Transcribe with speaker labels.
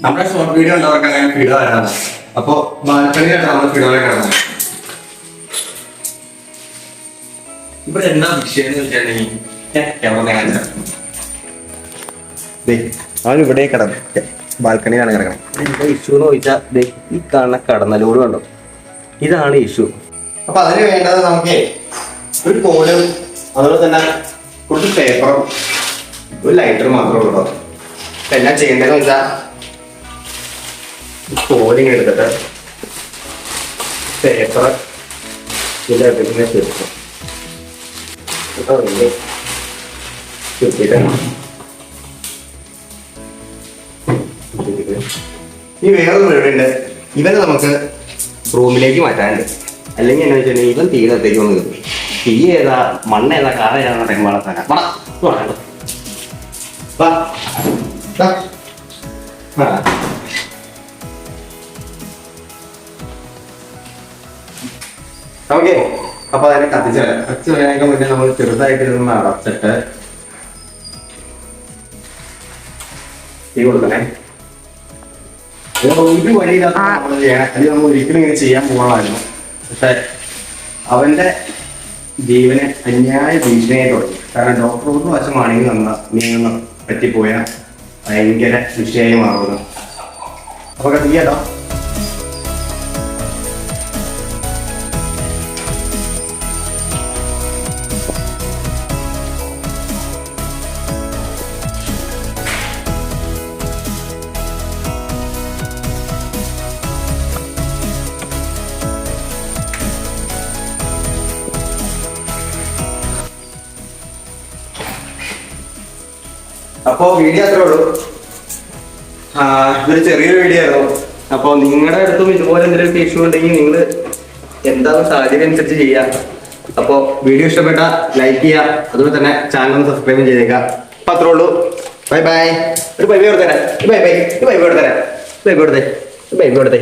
Speaker 1: നമ്മുടെ short video ഉള്ളവർക്ക് അങ്ങനെ ഫിഡോ വരാണ്. അപ്പൊ ബാൽക്കണിയിലാണ് നമ്മൾ ഫിഡോയിലേക്ക് കിടന്നത്. ഇവിടെ എന്താ വിഷയം എന്ന് വെച്ചിട്ടുണ്ടെങ്കിൽ അവൻ ഇവിടെ കിടന്നു, ബാൽക്കണിയിലാണ് കിടക്കണം. എന്താ ഇഷ്യൂ എന്ന് ചോദിച്ചാൽ ഈ കാണുന്ന കടന്നലോട് കണ്ടോ, ഇതാണ് ഇഷ്യൂ. അപ്പൊ അതിന് വേണ്ടത് നമുക്ക് ഒരു കോലും അതുപോലെ തന്നെ കുറച്ച് പേപ്പറും ഒരു ലൈറ്ററും മാത്രമേ ഉള്ളൂ. അപ്പൊ എന്നാ ചെയ്യേണ്ടതെന്ന് വെച്ചാൽ കോലിങ് എടുത്തിട്ട് പേപ്പർ ഇതിൻ്റെ അകത്തേക്ക് ചേർക്കും. ഈ വേറൊരു പരിപാടിയുണ്ട്, ഇവനെ നമുക്ക് റൂമിലേക്ക് മാറ്റാനുണ്ട്. അല്ലെങ്കിൽ എന്നാ വെച്ചിട്ടുണ്ടെങ്കിൽ ഇവൻ തീരത്തേക്ക് വന്ന് കയറി തീ ഏതാ മണ്ണ് ഏതാ കാറ ഏതാ ടെമ്പാളത്താനാ ഓക്കെ. അപ്പൊ അതിനെ കത്തിച്ച് വരാനൊക്കെ മുന്നേ നമ്മൾ ചെറുതായിട്ട് ഇതൊന്ന് അടച്ചിട്ട് തീ കൊടുക്കണേ. ഒരു വഴിയില്ലാത്ത നമ്മൾ ചെയ്യണം, അല്ലെങ്കിൽ നമ്മൾ ഒരിക്കലും ഇങ്ങനെ ചെയ്യാൻ പോകണമായിരുന്നു. പക്ഷെ അവന്റെ ജീവന് അന്യായ ഭീഷണിയായി തുടങ്ങി. കാരണം ഡോക്ടർ ഒരു വശമാണെങ്കിൽ നീങ്ങുന്ന പറ്റിപ്പോയാൽ ഭയങ്കര വിഷയമായി മാറുന്നു. അപ്പൊ കത്തിക്കാട്ടോ. അപ്പോ വീഡിയോ അത്രേ ഉള്ളൂ. ഇതൊരു ചെറിയൊരു വീഡിയോ ആയിരുന്നു. അപ്പൊ നിങ്ങളുടെ അടുത്തും ഇതുപോലെ എന്തെങ്കിലും ഇഷ്യൂ ഉണ്ടെങ്കിൽ നിങ്ങൾ എന്താണ് സാഹചര്യം അനുസരിച്ച് ചെയ്യാം. അപ്പോ വീഡിയോ ഇഷ്ടപ്പെട്ട ലൈക്ക് ചെയ്യുക, അതുപോലെ തന്നെ ചാനൽ ഒന്ന് സബ്സ്ക്രൈബ് ചെയ്തേക്കാം. അപ്പൊ അത്രേ ഉള്ളൂ. Bye bye. ഒരു ബൈ ബൈ കൊടുത്തരാം. Bye bye. ബൈ ബൈ കൊടുത്തരാം. ബൈ ബൈ കൊടുത്തേ. ബൈ ബൈ കൊടുത്തേ.